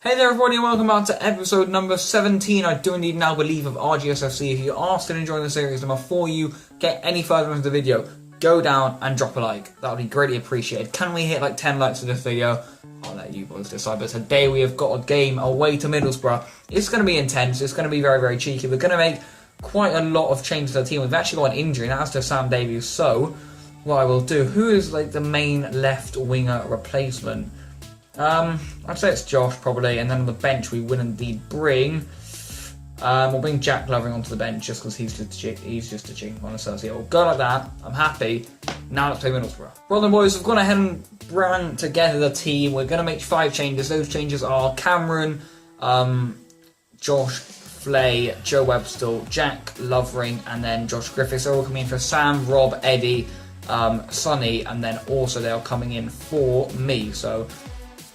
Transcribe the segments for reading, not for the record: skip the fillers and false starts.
Hey there everybody and welcome back to episode number 17, I do indeed now believe, of Rgs Fc. If you are still enjoying the series, then before you get any further into the video, go down and drop a like. That would be greatly appreciated. Can we hit like 10 likes for this video? I'll let you boys decide, but today we have got a game away to Middlesbrough. It's going to be intense, it's going to be very, very cheeky. We're going to make quite a lot of changes to the team. We've actually got an injury, and that's to Sam Davies, so what I will do, who is like the main left winger replacement? I'd say it's Josh probably, and then on the bench we will indeed bring, we'll bring Jack Lovering onto the bench just because he's just a chick on a Celsius. We'll go like that, I'm happy. Now let's play Middlesbrough. Well then boys, we've gone ahead and ran together the team. We're going to make 5 changes. Those changes are Cameron, Josh, Flay, Joe Webster, Jack Lovering, and then Josh Griffiths. They're all coming in for Sam, Rob, Eddie, Sonny, and then also they are coming in for me. So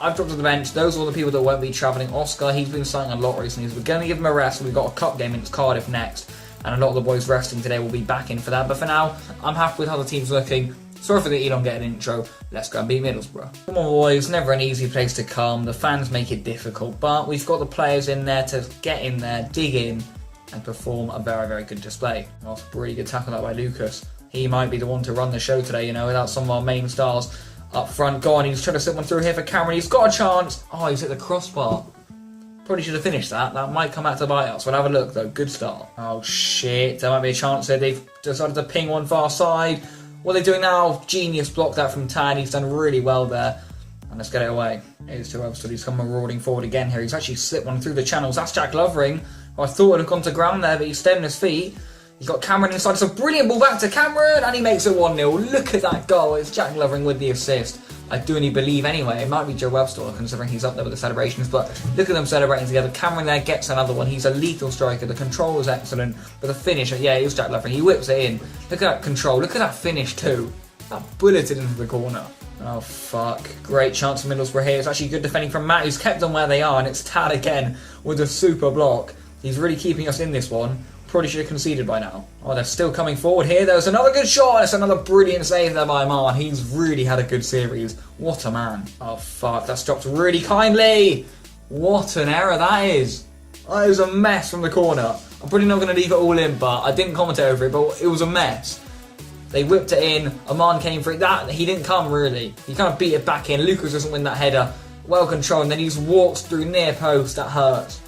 I've dropped to the bench. Those are all the people that won't be travelling. Oscar, he's been starting a lot recently, so we're going to give him a rest. We've got a cup game against Cardiff next, and a lot of the boys resting today will be back in for that. But for now, I'm happy with how the team's looking. Sorry for the elongated intro. Let's go and beat Middlesbrough. Come on boys, never an easy place to come. The fans make it difficult, but we've got the players in there to get in there, dig in, and perform a very, very good display. That's a really good tackle by Lucas. He might be the one to run the show today, you know, without some of our main stars up front. Go on, he's trying to slip one through here for Cameron. He's got a chance. Oh, he's hit the crossbar. Probably should have finished that. That might come out to bite us. We'll have a look though. Good start. Oh shit, there might be a chance here. They've decided to ping one far side. What are they doing now? Genius blocked that from Tan. He's done really well there. And let's get it away. Here's to Webster. He's come marauding forward again here. He's actually slipped one through the channels. That's Jack Lovering, who I thought would have gone to ground there, but he's stayed on his feet. He's got Cameron inside. It's a brilliant ball back to Cameron, and he makes it 1-0. Look at that goal. It's Jack Lovering with the assist. I do only believe anyway. It might be Joe Webster, considering he's up there with the celebrations, but look at them celebrating together. Cameron there gets another one. He's a lethal striker. The control is excellent, but the finish, yeah, it was Jack Lovering. He whips it in. Look at that control. Look at that finish too. That bulleted into the corner. Oh, fuck. Great chance for Middlesbrough here. It's actually good defending from Matt, who's kept them where they are, and it's Tad again with a super block. He's really keeping us in this one. Probably should have conceded by now. Oh, they're still coming forward here. There's another good shot. It's another brilliant save there by Man. He's really had a good series. What a man. Oh, fuck. That's dropped really kindly. What an error that is. That is a mess from the corner. I'm probably not going to leave it all in, but I didn't commentate over it, but it was a mess. They whipped it in. Aman came for it. That he didn't come, really. He kind of beat it back in. Lucas doesn't win that header. Well controlled, and then he just walks through near post. That hurts.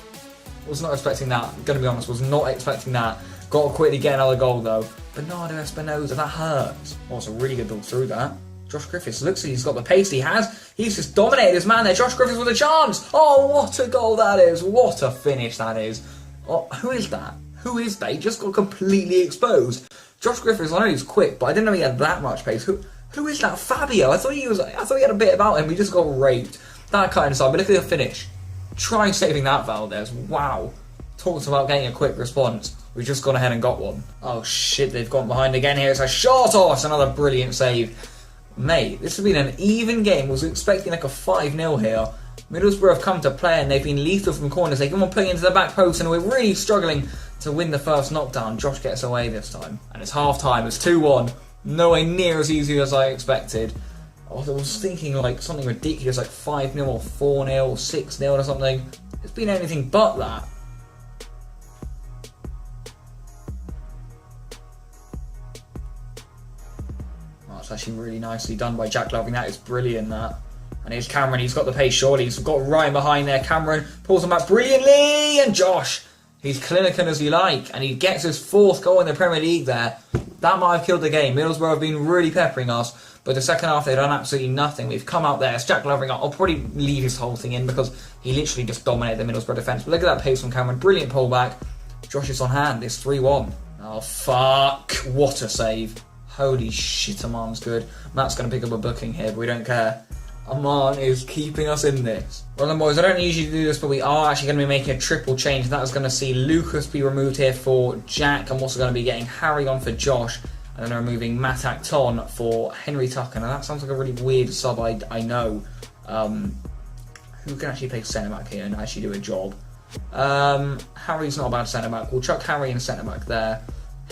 Was not expecting that. I'm going to be honest, was not expecting that. Got to quickly get another goal though. Bernardo Espinosa, that hurts. Oh, it's a really good ball through that. Josh Griffiths looks like he's got the pace he has. He's just dominated his man there. Josh Griffiths with a chance. Oh, what a goal that is. What a finish that is. Oh, who is that? Who is that? He just got completely exposed. Josh Griffiths, I know he's quick, but I didn't know he had that much pace. Who is that? Fabio. I thought he had a bit about him. We just got raped. That cut inside, but look at the finish. Try saving that, Valdez. Wow. Talks about getting a quick response. We've just gone ahead and got one. Oh shit, they've gone behind again here. It's a shot. Oh, it's another brilliant save. Mate, this has been an even game. I was expecting like a 5-0 here. Middlesbrough have come to play and they've been lethal from corners. They come on putting into the back post and we're really struggling to win the first knockdown. Josh gets away this time. And it's half time. It's 2-1. Nowhere near as easy as I expected. I was thinking like something ridiculous like 5-0 or 4-0 or 6-0 or something. It's been anything but that. Oh, it's actually really nicely done by Jack Lovering. That is brilliant, that. And here's Cameron. He's got the pace surely. He's got Ryan behind there. Cameron pulls him back brilliantly. And Josh, he's clinical as you like. And he gets his 4th goal in the Premier League there. That might have killed the game. Middlesbrough have been really peppering us. But the second half, they've done absolutely nothing. We've come out there. It's Jack Lovering. I'll probably leave his whole thing in because he literally just dominated the Middlesbrough defence. But look at that pace from Cameron. Brilliant pullback. Josh is on hand. It's 3-1. Oh, fuck. What a save. Holy shit, Aman's good. Matt's going to pick up a booking here, but we don't care. Aman is keeping us in this. Well then boys, I don't usually do this, but we are actually going to be making a triple change. That is going to see Lucas be removed here for Jack. I'm also going to be getting Harry on for Josh. And then removing Matt Acton for Henry Tucker. Now that sounds like a really weird sub, I know. Who can actually play centre-back here and actually do a job? Harry's not a bad centre-back. We'll chuck Harry in centre-back there.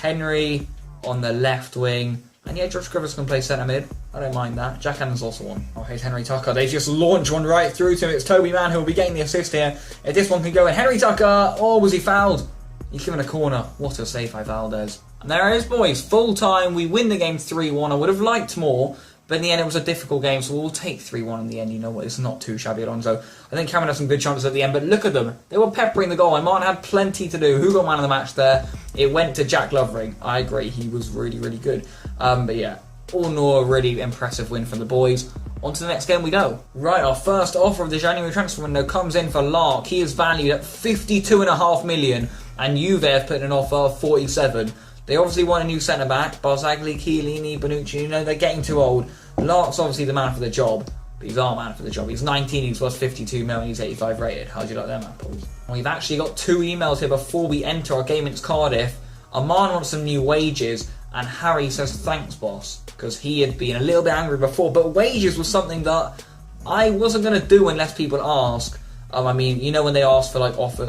Henry on the left wing. And yeah, Josh Griffiths can play centre mid. I don't mind that. Jack Allen's also on. Oh, here's Henry Tucker. They just launch one right through to him. It's Toby Mann who will be getting the assist here. If this one can go in. Henry Tucker. Oh, was he fouled? He's given a corner. What a save by Valdez. And there it is, boys. Full time. We win the game 3-1. I would have liked more. But in the end, it was a difficult game, so we'll take 3-1 in the end. You know what? It's not too shabby, Alonso. I think Cameron had some good chances at the end, but look at them. They were peppering the goal, and Martin had plenty to do. Who got man of the match there? It went to Jack Lovering. I agree. He was really, really good. But yeah, all in all, a really impressive win from the boys. On to the next game we go. Right, our first offer of the January transfer window comes in for Lark. He is valued at 52.5 million, and Juve have put in an offer of 47. They obviously want a new centre-back. Barzagli, Chiellini, Bonucci, you know, they're getting too old. Lark's obviously the man for the job, but he's our man for the job. He's 19, he's worth 52 million, he's 85 rated. How do you like them apples? We've actually got 2 emails here before we enter our game against Cardiff. Arman wants some new wages, and Harry says thanks, boss, because he had been a little bit angry before, but wages was something that I wasn't going to do unless people ask. I mean, you know when they ask for like offer,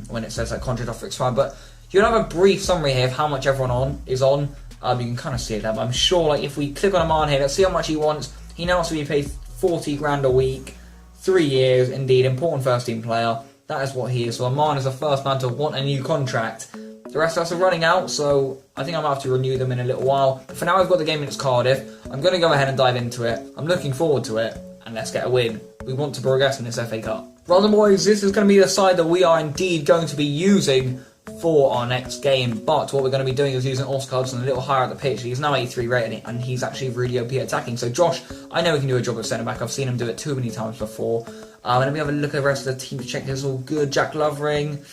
when it says like contract offer expired, but you'll have a brief summary here of how much everyone is on. You can kind of see it there, but I'm sure like if we click on Arman here, let's see how much he wants. He now wants to be paid 40 grand a week, 3 years, indeed, important first team player. That is what he is. So Arman is the first man to want a new contract. The rest of us are running out, so I think I might have to renew them in a little while. But for now, I've got the game against Cardiff. I'm going to go ahead and dive into it. I'm looking forward to it, and let's get a win. We want to progress in this FA Cup. Well, boys, this is going to be the side that we are indeed going to be using for our next game, but what we're going to be doing is using Oscar Hudson a little higher at the pitch. He's now 83 rated, and he's actually really OP at attacking. So Josh, I know he can do a job at centre back. I've seen him do it too many times before. Let me have a look at the rest of the team to check this all good. Jack Lovering.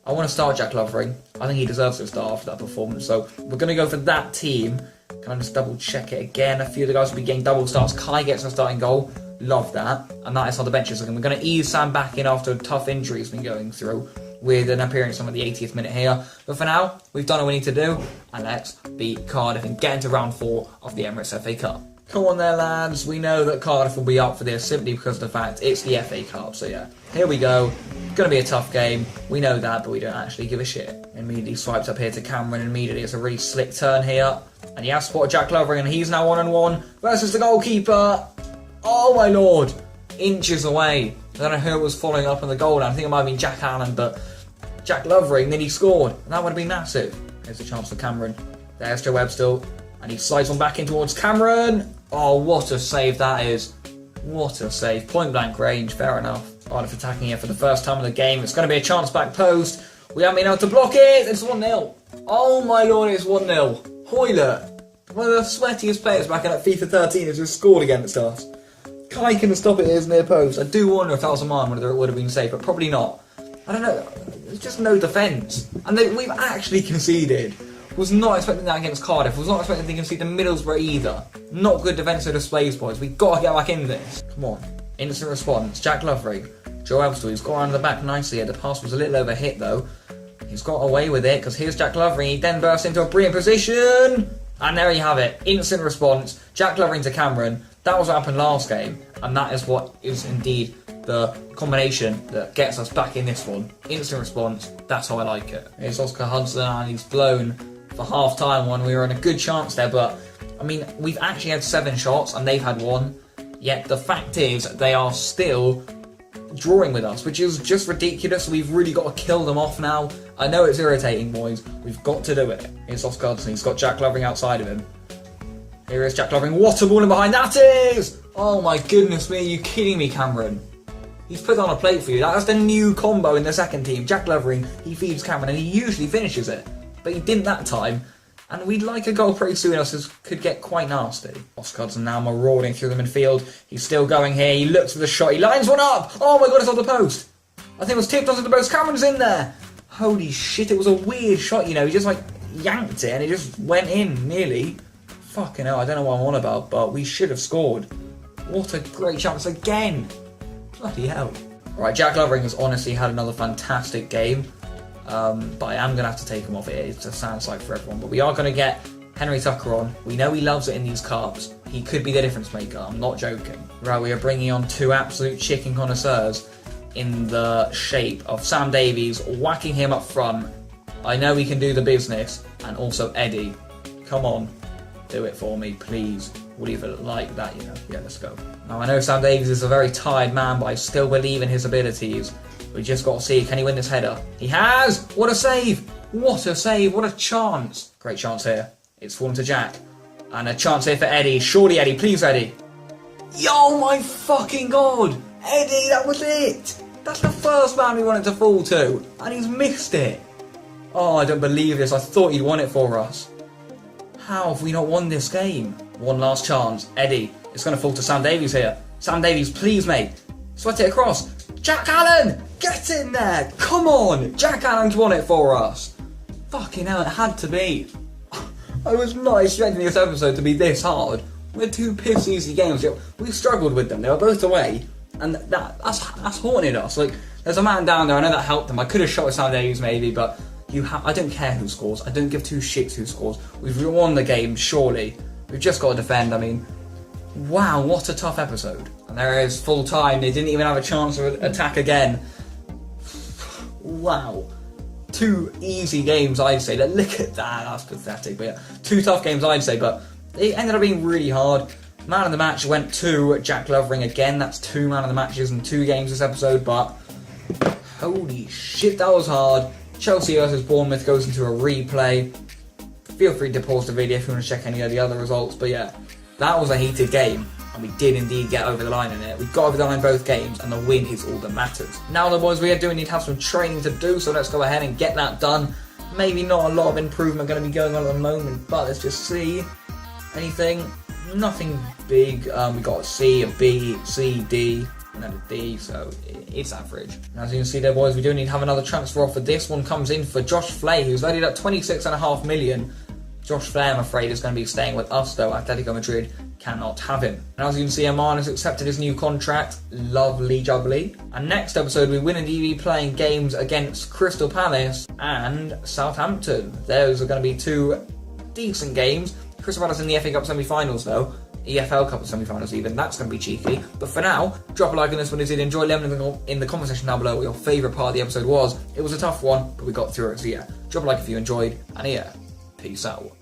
I want to start Jack Lovering. I think he deserves to start after that performance. So we're going to go for that team. Can I just double check it again? A few of the guys will be getting double starts. Kai gets a starting goal. Love that. And that is how the bench is looking. We're going to ease Sam back in after a tough injury he's been going through, with an appearance on at the 80th minute here. But for now, we've done what we need to do, and let's beat Cardiff and get into round 4 of the Emirates FA Cup. Come on there, lads. We know that Cardiff will be up for this simply because of the fact it's the FA Cup. So yeah, here we go. It's going to be a tough game. We know that, but we don't actually give a shit. Immediately swipes up here to Cameron, and immediately it's a really slick turn here. And he has spotted Jack Lovering, and he's now 1-on-1 versus the goalkeeper. Oh my lord. Inches away. I don't know who was following up on the goal. I think it might have been Jack Allen, but Jack Lovering, then he scored, and that would have been massive. There's a chance for Cameron. There's Joe Webb still, and he slides one back in towards Cameron. Oh, what a save that is. What a save. Point blank range, fair enough. Cardiff attacking here for the first time in the game. It's going to be a chance back post. We haven't been able to block it. It's 1-0. Oh my lord, it's 1-0. Hoylett, one of the sweatiest players back in that FIFA 13, has just scored against us. Kai can stop it at his near post. I do wonder if that was a man whether it would have been safe, but probably not. I don't know. There's just no defence. And we've actually conceded. Was not expecting that against Cardiff. Was not expecting to concede to Middlesbrough either. Not good defensive displays, boys. We've got to get back in this. Come on. Instant response. Jack Lovering. Joe Elstall. He's got around the back nicely here. The pass was a little overhit though. He's got away with it because here's Jack Lovering. He then bursts into a brilliant position. And there you have it. Instant response. Jack Lovering to Cameron. That was what happened last game. And that is what is indeed the combination that gets us back in this one. Instant response, that's how I like it. Here's Oscar Hudson, and he's blown for half-time one. We were in a good chance there, but, I mean, we've actually had 7 shots, and they've had 1. Yet the fact is, they are still drawing with us, which is just ridiculous. We've really got to kill them off now. I know it's irritating, boys. We've got to do it. Here's Oscar Hudson. He's got Jack Lovering outside of him. Here is Jack Lovering. What a ball in behind. That is! Oh, my goodness me. Are you kidding me, Cameron? He's put on a plate for you. That's the new combo in the second team. Jack Lovering, he feeds Cameron, and he usually finishes it. But he didn't that time. And we'd like a goal pretty soon, else this could get quite nasty. Oscar Hudson now marauding through the midfield. He's still going here. He looks for the shot. He lines one up. Oh my god, it's on the post. I think it was tipped onto the post. Cameron's in there. Holy shit, it was a weird shot, you know. He just like yanked it and it just went in nearly. Fucking hell, I don't know what I'm on about, but we should have scored. What a great chance again. Bloody hell. Right, Jack Lovering has honestly had another fantastic game. But I am going to have to take him off it. It's a sad sight for everyone. But we are going to get Henry Tucker on. We know he loves it in these cups. He could be the difference maker. I'm not joking. Right, we are bringing on 2 absolute chicken connoisseurs in the shape of Sam Davies, whacking him up front. I know he can do the business. And also Eddie. Come on. Do it for me, please. We'll leave it like that, you know. Yeah, let's go. Now, I know Sam Davies is a very tired man, but I still believe in his abilities. We just got to see, can he win this header? He has! What a save! What a save! What a chance! Great chance here. It's fallen to Jack. And a chance here for Eddie. Surely, Eddie. Please, Eddie. Yo, my fucking God! Eddie, that was it! That's the first man we wanted to fall to. And he's missed it. Oh, I don't believe this. I thought he'd won it for us. How have we not won this game? One last chance. Eddie. It's going to fall to Sam Davies here. Sam Davies, please, mate. Sweat it across. Jack Allen! Get in there! Come on! Jack Allen's won it for us. Fucking hell, it had to be. I was not expecting this episode to be this hard. We're two piss easy games. We struggled with them. They were both away. And that's haunted us. Like, there's a man down there. I know that helped them. I could have shot with Sam Davies maybe, but I don't care who scores. I don't give two shits who scores. We've won the game, surely. We've just got to defend. I mean, wow, what a tough episode. And there is full time. They didn't even have a chance to attack again. Wow. Two easy games, I'd say. Look at that. That's pathetic. But yeah, two tough games, I'd say. But it ended up being really hard. Man of the match went to Jack Lovering again. That's 2 man of the matches in 2 games this episode. But holy shit, that was hard. Chelsea versus Bournemouth goes into a replay. Feel free to pause the video if you want to check any of the other results. But yeah, that was a heated game. And we did indeed get over the line in it. We got over the line in both games, and the win is all that matters. Now, the boys, we do need to have some training to do, so let's go ahead and get that done. Maybe not a lot of improvement going to be going on at the moment, but let's just see. Anything? Nothing big. We got a C, a B, C, D, and then a D, so it's average. And as you can see there, boys, we do need to have another transfer offer. This one comes in for Josh Flay, who's valued at 26.5 million. Josh Flay, I'm afraid, is going to be staying with us, though. Atletico Madrid cannot have him. And as you can see, Aman has accepted his new contract. Lovely jubbly. And next episode, we will indeed be playing games against Crystal Palace and Southampton. Those are going to be 2 decent games. Crystal Palace in the FA Cup semi-finals, though. EFL Cup semi-finals even. That's going to be cheeky. But for now, drop a like on this one if you did enjoy. Let me know in the comment section down below what your favourite part of the episode was. It was a tough one, but we got through it. So yeah, drop a like if you enjoyed. And yeah, peace out.